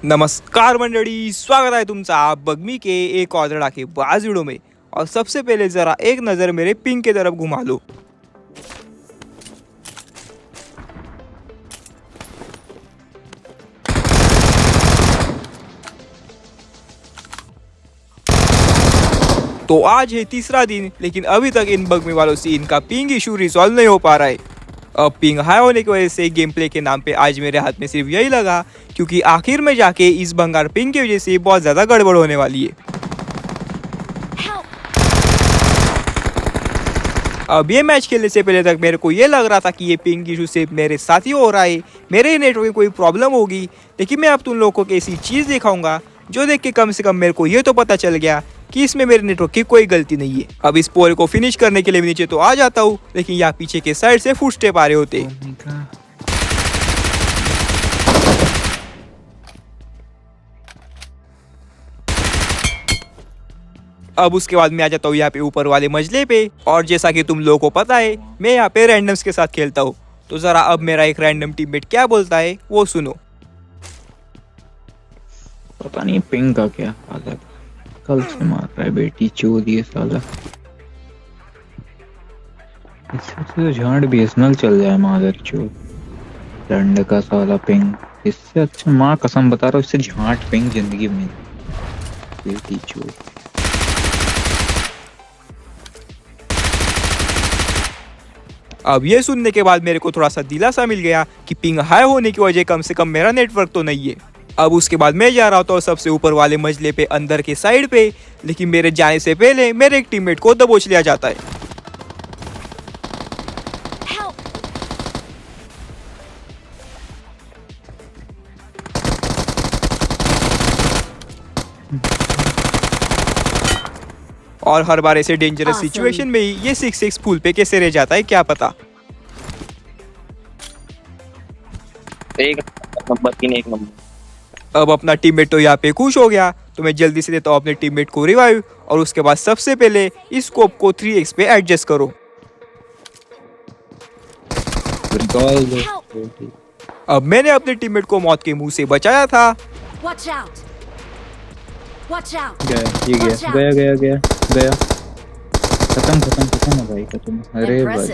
नमस्कार मंडळी, स्वागत है तुमचा बगमी के एक और धड़ाकेबाज वीडियो में। और सबसे पहले जरा एक नज़र मेरे पिंग की तरफ घुमा लो। तो आज है तीसरा दिन, लेकिन अभी तक इन बगमी वालों से इनका पिंग इशू रिजॉल्व नहीं हो पा रहा है। अब पिंग हाई होने की वजह से गेम प्ले के नाम पे आज मेरे हाथ में सिर्फ यही लगा, क्योंकि आखिर में जाके इस भंगार पिंग की वजह से बहुत ज़्यादा गड़बड़ होने वाली है। अब ये मैच खेलने से पहले तक मेरे को ये लग रहा था कि ये पिंग इशू सिर्फ मेरे साथ ही हो रहा है, मेरे ही नेटवर्क में कोई प्रॉब्लम होगी। लेकिन मैं अब तुम लोगों को ऐसी चीज़ दिखाऊंगा जो देख के कम से कम मेरे को ये तो पता चल गया कि इसमें मेरे नेटवर्क की कोई गलती नहीं है। अब इस पोल को फिनिश करने के लिए नीचे तो आ जाता हूँ, लेकिन यहाँ पीछे के साइड से फुटस्टेप आ रहे होते। अब उसके बाद मैं आ जाता हूँ यहाँ पे ऊपर वाले मंजिले पे, और जैसा कि तुम लोगों को पता है मैं यहाँ पे रैंडम्स के साथ खेलता हूँ। तो जरा अब मेरा एक रैंडम टीममेट क्या बोलता है वो सुनो। पता नहीं पिंग का क्या हाल है, कल से मार रहा है बेटी चोद ये साला। इससे तो झाड़ बीएसएनएल चल जाए मादर चोद, डंड का साला पिंग। इससे अच्छा माँ कसम बता रहा हूँ, इससे झाट पिंग जिंदगी में बेटी चोद। अब ये सुनने के बाद मेरे को थोड़ा सा दिलासा मिल गया कि पिंग हाई होने की वजह कम से कम मेरा नेटवर्क तो नहीं है। अब उसके बाद मैं जा रहा था सबसे ऊपर वाले मंजिले पे अंदर के साइड पे, लेकिन मेरे जाने से पहले मेरे एक टीममेट को दबोच लिया जाता है। और हर बार ऐसे डेंजरस सिचुएशन में ही ये 6-6 फुल पे कैसे रह जाता है क्या पता। एक नंबर 3 एक नंबर। अब अपना टीममेट तो यहाँ पे खुश हो गया, तो मैं जल्दी से देता हूँ अपने टीममेट को रिवाइव, और उसके बाद सबसे पहले इस स्कोप को 3x पे एडजस्ट करो। अब मैंने अपने टीममेट को मौत के मुंह से बचाया था। गया खत्म है भाई, खत्म। अरे भाई,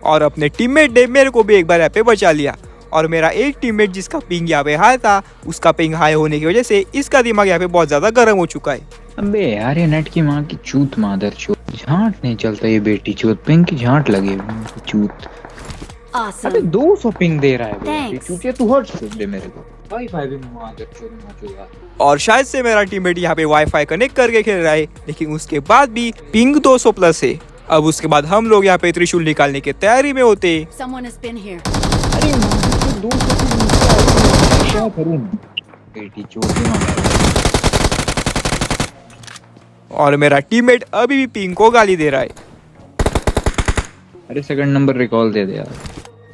और अपने टीममेट ने मेरे को भी एक बार यहाँ पे बचा लिया। और मेरा एक टीममेट जिसका पिंग यहाँ पे हाई था, उसका पिंग हाई होने की वजह से इसका दिमाग यहाँ पे बहुत ज्यादा गर्म हो चुका है। अबे यार ये नेट की माँ की चूत मादर चूत, झांट नहीं चलता ये बेटी चूत, पिंग की झांट लगे चूत। अबे 200 पिंग दे रहा है बेटी चूत, ये तू हट दे मेरे को। वाईफाई भी मादर चूत मौजूद है। और शायद से मेरा टीममेट यहाँ पे वाईफाई कनेक्ट करके खेल रहा है, लेकिन उसके बाद भी पिंग 200 प्लस है। अब उसके बाद हम लोग यहाँ पे त्रिशूल निकालने की तैयारी में होते। अरे क्या करूं बेटी चोद। और मेरा टीममेट अभी भी पिंग को गाली दे रहा है। अरे सेकंड नंबर रिकॉल दे दे यार,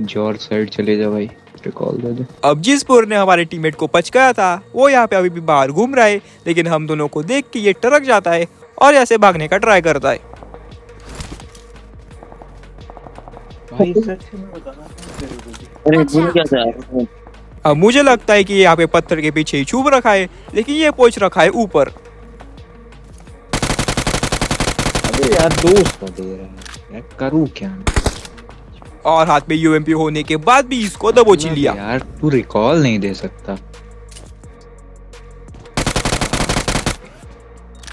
जॉर्ज साइड चले जा भाई, रिकॉल दे दे। अब जिस पोर ने हमारे टीममेट को पचकाया था वो यहाँ पे अभी भी बाहर घूम रहा है, लेकिन हम दोनों को देख के ये टरक जाता है और ऐसे भागने का ट्राई करता है। अब मुझे लगता है कि यहाँ पे पत्थर के पीछे ही छुप रखा है, लेकिन ये पहुंच रखा है ऊपर। अबे यार दोस्त दे रहा है, यार करूँ क्या। और हाथ में यूएमपी होने के बाद भी इसको दबोच लिया। यार तू रिकॉल नहीं दे सकता।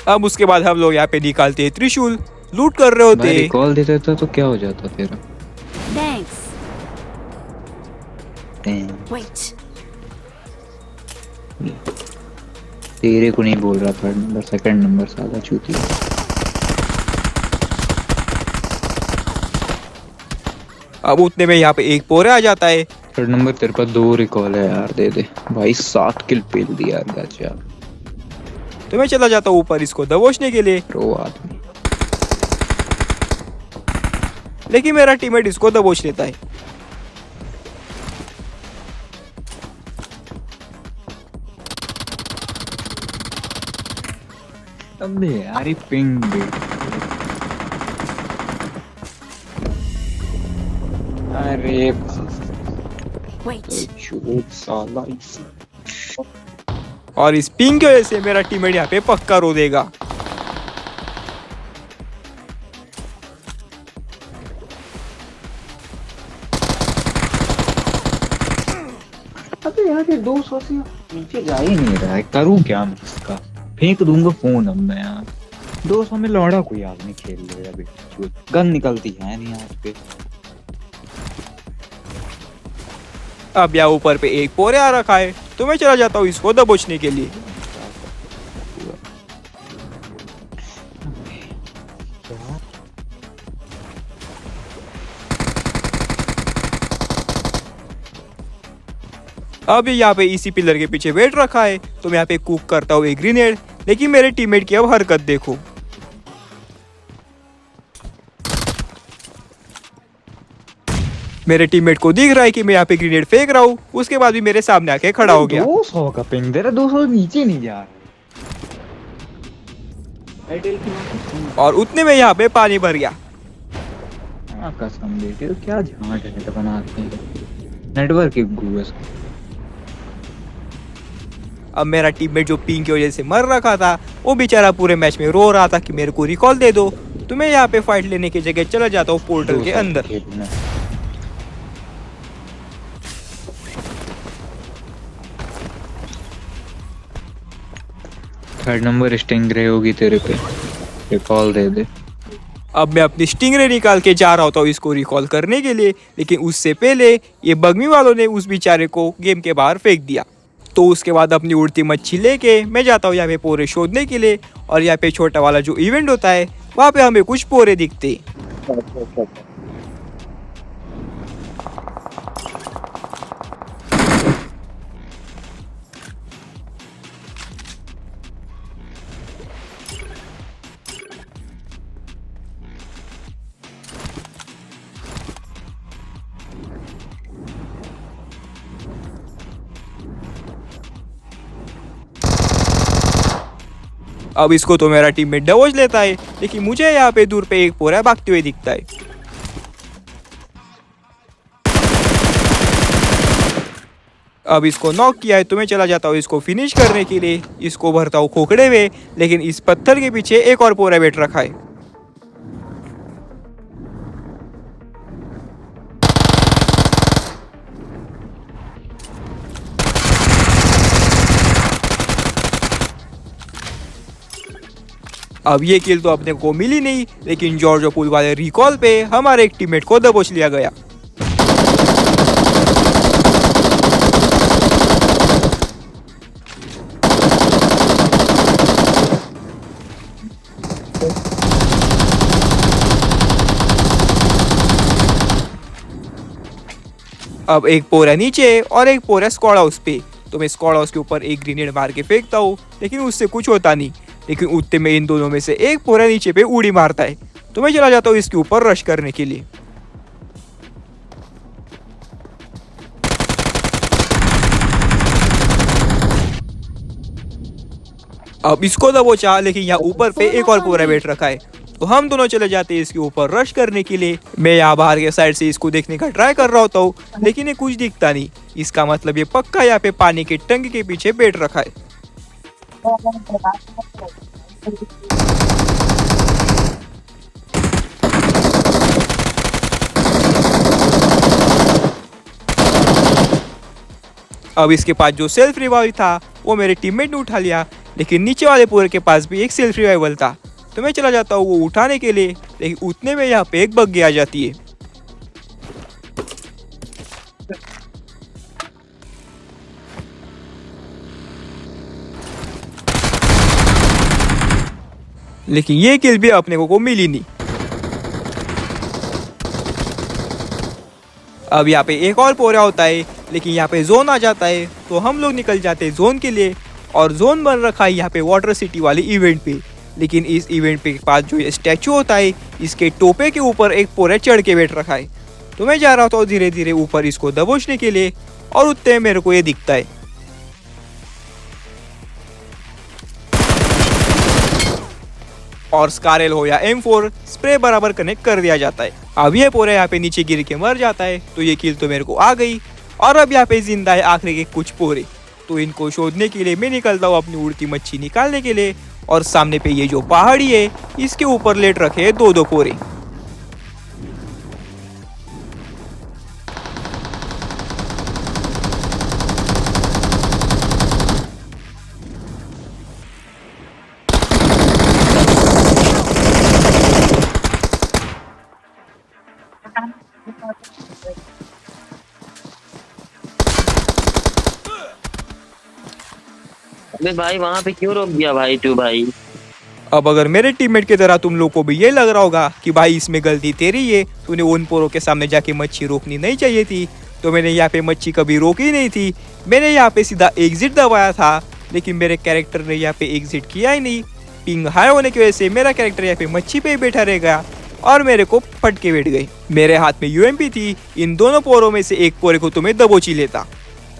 अब उसके बाद हम लोग यहाँ पे निकालते हैं त्रिशूल, लूट कर रहे होते। रिकॉल दे देता तो क्या हो जाता तेरा। तेरे को नहीं बोल रहा, थर्ड नंबर सेकंड नंबर साला चूती। अब उतने में यहाँ पे एक पोरे आ जाता है। थर्ड नंबर तेरे पास 2 रिकॉल है यार, दे दे भाई। 7 किल पेल दिया गजा। तो मैं चला जाता हूँ ऊपर इसको दबोचने के लिए। प्रो आदमी, लेकिन मेरा टीममेट इसको दबोच लेता है। अबे यार पिंग अरे चूत साला और इस पिंग की वजह से मेरा टीममेट यहाँ पे पक्का रो देगा। अबे यार ये 200 से नीचे जा ही नहीं रहा है, करूँ क्या मैं इसका? फेंक दूंगा फोन अब मैं यार। 200 में लौड़ा कोई आदमी खेल लेगा बेटी, गन निकलती है नहीं यहाँ पे। अब यहाँ ऊपर पे एक पोरे आ रखा है, तो मैं चला जाता हूँ इसको दबोचने के लिए। अब यहाँ पे इसी पिलर के पीछे वेट रखा है, तो मैं यहाँ पे कुक करता हूँ एक ग्रेनेड। लेकिन मेरे टीममेट की अब हरकत देखो। मेरे टीममेट को दिख रहा है कि मैं यहाँ पे ग्रेनेड फेंक रहा हूँ, उसके बाद भी मेरे सामने आके खड़ा हो गया। 200 का पिंग दे रहा, 200 नीचे नहीं जा रहा। और उतने में यहाँ पे पानी भर गया। कसम बेटे, तो क्या झांट है बनाते हैं, नेटवर्क एक घूस। अब मेरा टीममेट जो पिंग की वजह से मर रखा था, वो बेचारा पूरे मैच में रो रहा था कि मेरे को रिकॉल दे दो। तो मैं यहाँ पे फाइट लेने की जगह चला जाता हूँ पोर्टल के अंदर। थर्ड नंबर स्टिंगरे होगी तेरे पे, रिकॉल दे दे। अब मैं अपनी स्टिंगरे निकाल के जा रहा होता हूँ इसको रिकॉल करने के लिए, लेकिन उससे पहले ये बगमी वालों ने उस बेचारे को गेम के बाहर फेंक दिया। तो उसके बाद अपनी उड़ती मच्छी लेके मैं जाता हूँ यहाँ पे पोरे शोधने के लिए। और यहाँ पे छोटा वाला जो इवेंट होता है, वहाँ पे हमें कुछ पोरे दिखते। अब इसको तो मेरा टीममेट दबोच लेता है, लेकिन मुझे यहाँ पे दूर पे एक पोरा भागते हुए दिखता है। अब इसको नॉक किया है, तो मैं चला जाता हूँ इसको फिनिश करने के लिए। इसको भरता हूँ खोखड़े में, लेकिन इस पत्थर के पीछे एक और पोरा बैठ रखा है। अब ये किल तो अपने को मिली नहीं, लेकिन जॉर्जो पुल वाले रिकॉल पे हमारे एक टीममेट को दबोच लिया गया। अब एक पोरा नीचे और एक पोरा स्क्वाड हाउस पे। तो मैं स्क्वाड हाउस के ऊपर एक ग्रेनेड मार के फेंकता हूँ, लेकिन उससे कुछ होता नहीं। लेकिन उतने में इन दोनों में से एक पोरा नीचे पे उड़ी मारता है, तो मैं चला जाता हूँ इसके ऊपर रश करने के लिए। अब इसको दबोचा, लेकिन यहाँ ऊपर पे एक और पोरा बैठ रखा है। तो हम दोनों चले जाते हैं इसके ऊपर रश करने के लिए। मैं यहाँ बाहर के साइड से इसको देखने का ट्राई कर रहा होता हूँ, लेकिन ये कुछ दिखता नहीं। इसका मतलब ये पक्का यहाँ पे पानी के टंकी के पीछे बैठ रखा है। अब इसके पास जो सेल्फ रिवाइवल था, वो मेरे टीममेट ने उठा लिया, लेकिन नीचे वाले पोरे के पास भी एक सेल्फ रिवाइवल था। तो मैं चला जाता हूँ वो उठाने के लिए, लेकिन उतने में यहाँ पे एक बग्गी आ जाती है। लेकिन ये किल भी अपने को मिली नहीं। अब यहाँ पे एक और पोरा होता है, लेकिन यहाँ पे जोन आ जाता है। तो हम लोग निकल जाते हैं जोन के लिए, और जोन बन रखा है यहाँ पे वाटर सिटी वाली इवेंट पे। लेकिन इस इवेंट पे पास जो ये स्टैचू होता है, इसके टोपे के ऊपर एक पोरा चढ़ के बैठ रखा है। तो मैं जा रहा था धीरे धीरे ऊपर इसको दबोचने के लिए, और उतने मेरे को ये दिखता है। और स्कारल हो या M4 स्प्रे बराबर कनेक्ट कर दिया जाता है। अब ये पोरा यहाँ पे नीचे गिर के मर जाता है। तो ये किल तो मेरे को आ गई, और अब यहाँ पे जिंदा है आखिरी के कुछ पोरे। तो इनको शोधने के लिए मैं निकलता हूँ अपनी उड़ती मच्छी निकालने के लिए। और सामने पे ये जो पहाड़ी है इसके ऊपर लेट रखे हैं दो पोरे। अबे भाई वहां पे क्यों रोक दिया भाई तू भाई? अब अगर मेरे टीममेट की तरह तुम लोग को भी ये लग रहा होगा कि भाई इसमें गलती तेरी है, तूने उन पोरों के सामने जाके मच्छी रोकनी नहीं चाहिए थी, तो मैंने यहाँ पे मच्छी कभी रोकी नहीं थी। मैंने यहाँ पे सीधा एग्जिट दबाया था, लेकिन मेरे कैरेक्टर ने यहाँ पे एग्जिट किया ही नहीं। पिंग हाई होने की वजह से मेरा कैरेक्टर यहाँ पे मच्छी पे ही बैठा रह गया और मेरे को फटके बैठ गई। मेरे हाथ में यूएमपी थी, इन दोनों पोरों में से एक पोरे को तो मैं दबोच ही लेता।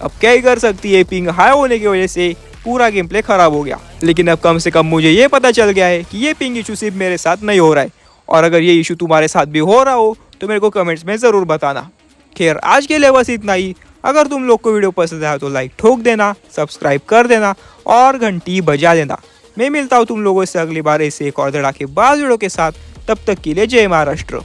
अब क्या ही कर सकती है, पिंग हाई होने की वजह से पूरा गेम प्ले खराब हो गया। लेकिन अब कम से कम मुझे ये पता चल गया है कि ये पिंग इशू सिर्फ मेरे साथ नहीं हो रहा है, और अगर ये इशू तुम्हारे साथ भी हो रहा हो तो मेरे को कमेंट्स में ज़रूर बताना। खैर आज के लिए बस इतना ही। अगर तुम लोग को वीडियो पसंद आया तो लाइक ठोक देना, सब्सक्राइब कर देना और घंटी बजा देना। मैं मिलता हूँ तुम लोगों से अगली बार ऐसे एक और धड़ाकेबाज वीडियो के साथ। तब तक के लिए जय महाराष्ट्र।